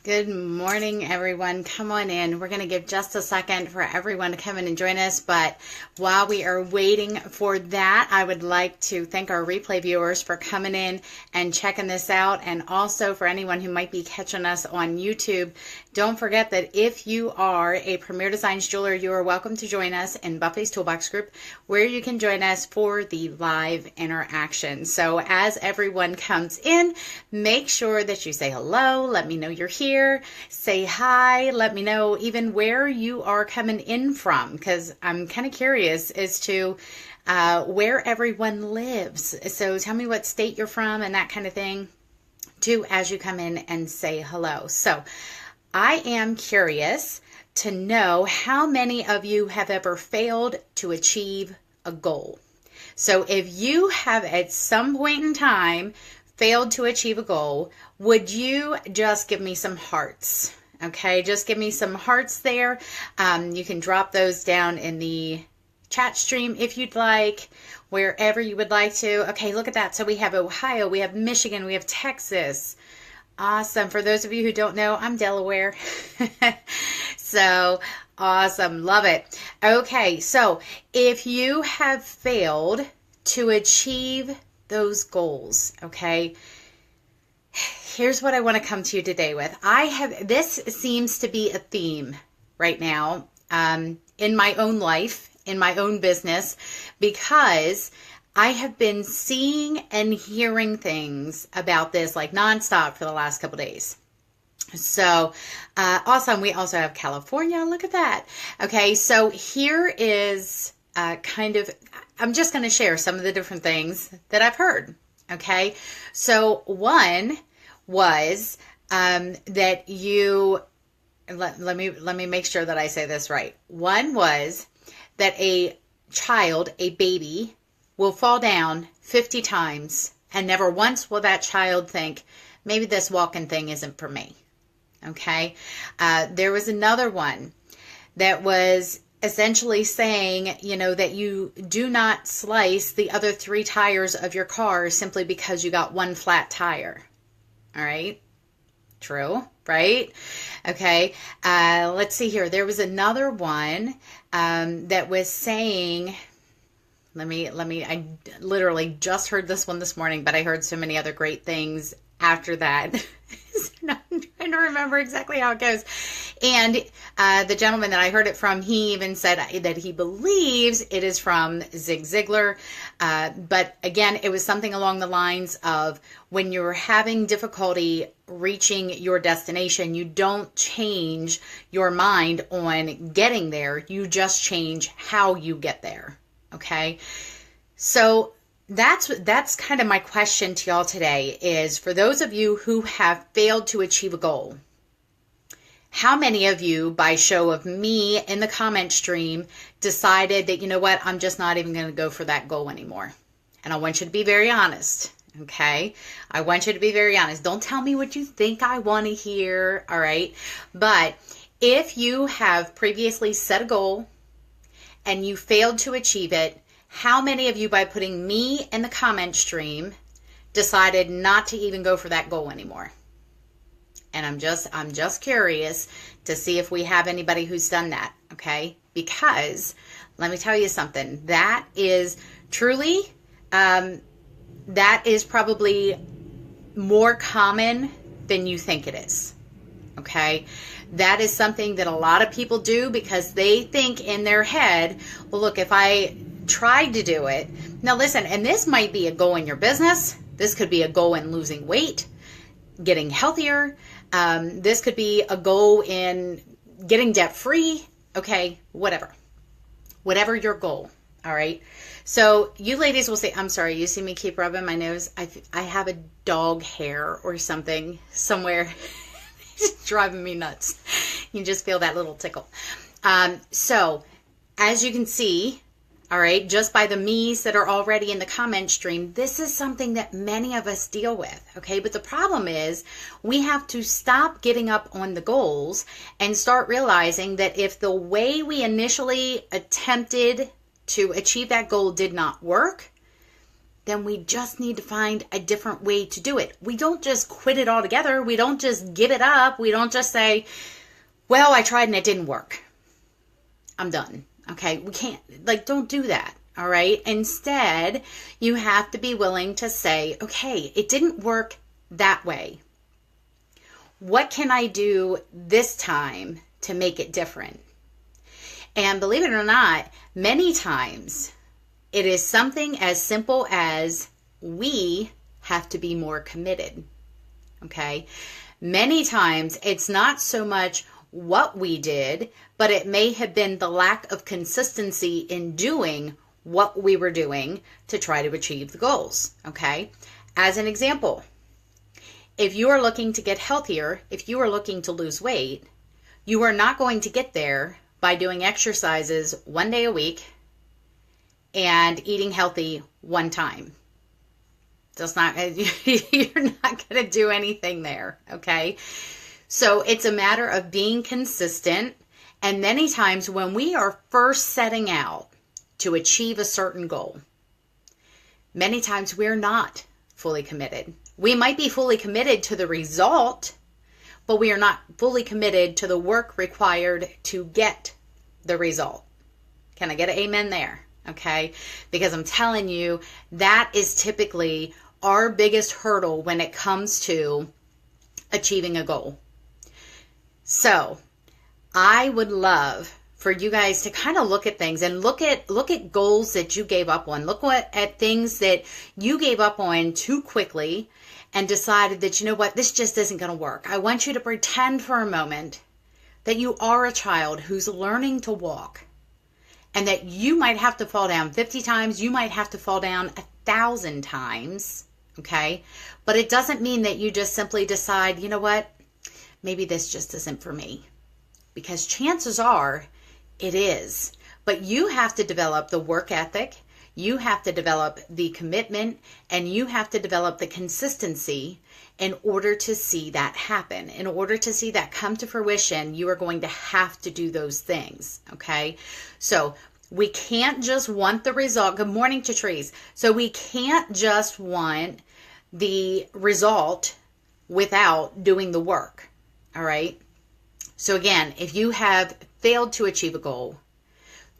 Good morning, everyone. Come on in. We're going to give just a second for everyone to come in and join us. But while we are waiting for that, I would like to thank our replay viewers for coming in and checking this out. And also for anyone who might be catching us on YouTube, don't forget that if you are a Premier Designs jeweler, you are welcome to join us in Buffy's Toolbox group, where you can join us for the live interaction. So as everyone comes in, make sure that you say hello. Let me know you're here. Say hi. Let me know even where you are coming in from, because I'm kind of curious as to where everyone lives. So tell me what state you're from and that kind of thing too as you come in and say hello. So I am curious to know how many of you have ever failed to achieve a goal. So if you have at some point in time failed to achieve a goal, would you just give me some hearts? Okay, just give me some hearts there. You can drop those down in the chat stream if you'd like, wherever you would like to. Okay, look at that. So we have Ohio, we have Michigan, we have Texas. Awesome. For those of you who don't know, I'm Delaware. So awesome. Love it. Okay, so if you have failed to achieve those goals, okay, here's what I want to come to you today with. This seems to be a theme right now in my own life, in my own business, because I have been seeing and hearing things about this like nonstop for the last couple days. So awesome. We also have California. Look at that. Okay, so here is I'm just going to share some of the different things that I've heard. Okay, so one was that you, let me make sure that I say this right. One was that a child, a baby, will fall down 50 times and never once will that child think, maybe this walking thing isn't for me. Okay. There was another one that was essentially saying, that you do not slice the other 3 tires of your car simply because you got one flat tire. All right. True, right? Okay. Let's see here. There was another one that was saying, I literally just heard this one this morning, but I heard so many other great things after that. I'm trying to remember exactly how it goes. And the gentleman that I heard it from, he even said that he believes it is from Zig Ziglar. But again, it was something along the lines of when you're having difficulty reaching your destination, you don't change your mind on getting there. You just change how you get there. Okay, so that's kind of my question to y'all today is, for those of you who have failed to achieve a goal, how many of you, by show of me in the comment stream, decided that, you know what, I'm just not even going to go for that goal anymore? And I want you to be very honest. Okay, I want you to be very honest. Don't tell me what you think I want to hear. All right, but if you have previously set a goal and you failed to achieve it, how many of you, by putting me in the comment stream, decided not to even go for that goal anymore? And I'm just curious to see if we have anybody who's done that, okay? Because let me tell you something. That is truly, that is probably more common than you think it is, okay? That is something that a lot of people do because they think in their head, well, look, if I tried to do it. Now listen, and this might be a goal in your business. This could be a goal in losing weight, getting healthier. This could be a goal in getting debt free. Okay, whatever your goal. All right. So you ladies will say, I'm sorry, you see me keep rubbing my nose. I have a dog hair or something somewhere. It's driving me nuts. You just feel that little tickle. So as you can see, all right, just by the me's that are already in the comment stream, this is something that many of us deal with, okay? But the problem is we have to stop getting up on the goals and start realizing that if the way we initially attempted to achieve that goal did not work, then we just need to find a different way to do it. We don't just quit it altogether. We don't just give it up. We don't just say, well, I tried and it didn't work. I'm done. Okay. We can't, don't do that. All right. Instead, you have to be willing to say, okay, it didn't work that way. What can I do this time to make it different? And believe it or not, many times it is something as simple as we have to be more committed. Okay. Many times it's not so much what we did, but it may have been the lack of consistency in doing what we were doing to try to achieve the goals. Okay. As an example, if you are looking to get healthier, if you are looking to lose weight, you are not going to get there by doing exercises 1 day a week and eating healthy one time. You're not going to do anything there, okay? So it's a matter of being consistent. And many times when we are first setting out to achieve a certain goal, many times we're not fully committed. We might be fully committed to the result, but we are not fully committed to the work required to get the result. Can I get an amen there? Okay. Because I'm telling you, that is typically our biggest hurdle when it comes to achieving a goal. So I would love for you guys to kind of look at things and look at goals that you gave up on. Look at things that you gave up on too quickly and decided that, you know what, this just isn't going to work. I want you to pretend for a moment that you are a child who's learning to walk and that you might have to fall down 50 times. You might have to fall down 1,000 times. Okay. But it doesn't mean that you just simply decide, you know what, maybe this just isn't for me, because chances are it is. But you have to develop the work ethic. You have to develop the commitment, and you have to develop the consistency in order to see that happen. In order to see that come to fruition, you are going to have to do those things. Okay. So we can't just want the result. Good morning to trees. So we can't just want the result without doing the work. All right. So again, if you have failed to achieve a goal,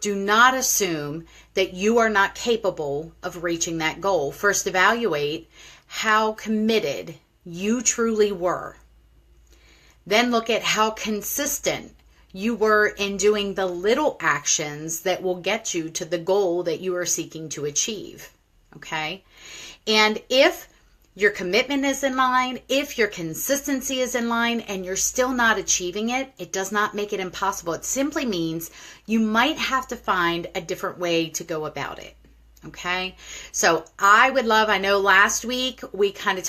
do not assume that you are not capable of reaching that goal. First, evaluate how committed you truly were. Then look at how consistent you were in doing the little actions that will get you to the goal that you are seeking to achieve. Okay? And if your commitment is in line, if your consistency is in line, and you're still not achieving it, it does not make it impossible. It simply means you might have to find a different way to go about it. Okay. So I know last week we kind of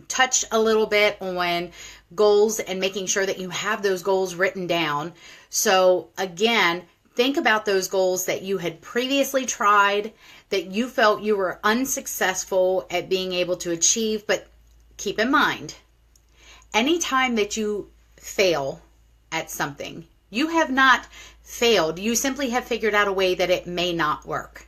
touched a little bit on goals and making sure that you have those goals written down. So again, think about those goals that you had previously tried, that you felt you were unsuccessful at being able to achieve. But keep in mind, anytime that you fail at something, you have not failed. You simply have figured out a way that it may not work.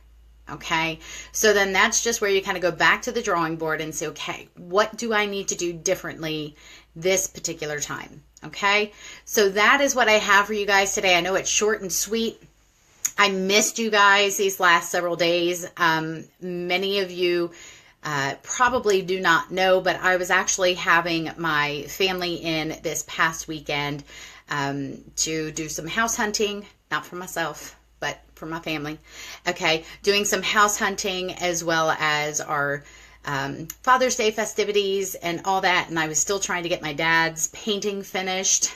Okay. So then that's just where you kind of go back to the drawing board and say, okay, what do I need to do differently this particular time? Okay. So that is what I have for you guys today. I know it's short and sweet. I missed you guys these last several days. Many of you probably do not know, but I was actually having my family in this past weekend to do some house hunting, not for myself, but for my family. Okay, doing some house hunting as well as our Father's Day festivities and all that. And I was still trying to get my dad's painting finished,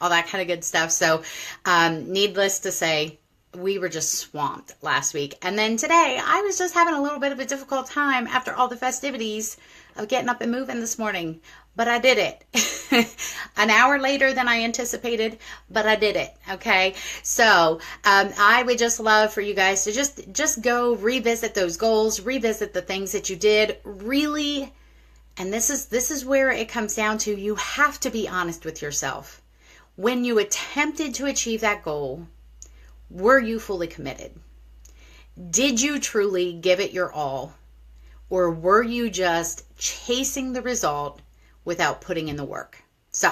all that kind of good stuff. So needless to say, we were just swamped last week. And then today, I was just having a little bit of a difficult time after all the festivities of getting up and moving this morning. But I did it. An hour later than I anticipated, but I did it. Okay. So I would just love for you guys to just go revisit those goals, revisit the things that you did really. And this is where it comes down to, you have to be honest with yourself. When you attempted to achieve that goal, were you fully committed? Did you truly give it your all? or were you just chasing the result without putting in the work? So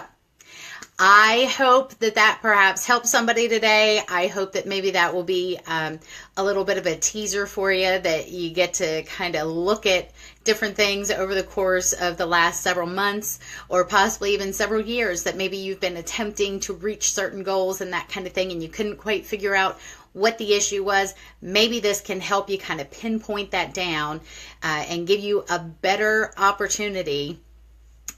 I hope that perhaps helps somebody today. I hope that maybe that will be a little bit of a teaser for you, that you get to kind of look at different things over the course of the last several months, or possibly even several years, that maybe you've been attempting to reach certain goals and that kind of thing, and you couldn't quite figure out what the issue was. Maybe this can help you kind of pinpoint that down and give you a better opportunity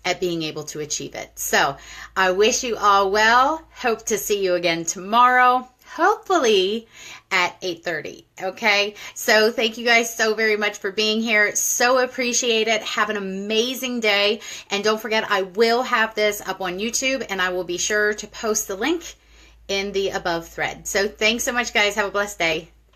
at being able to achieve it. So I wish you all well. Hope to see you again tomorrow, hopefully at 8:30. Okay. So thank you guys so very much for being here. So appreciate it. Have an amazing day. And don't forget, I will have this up on YouTube, and I will be sure to post the link in the above thread. So thanks so much, guys. Have a blessed day.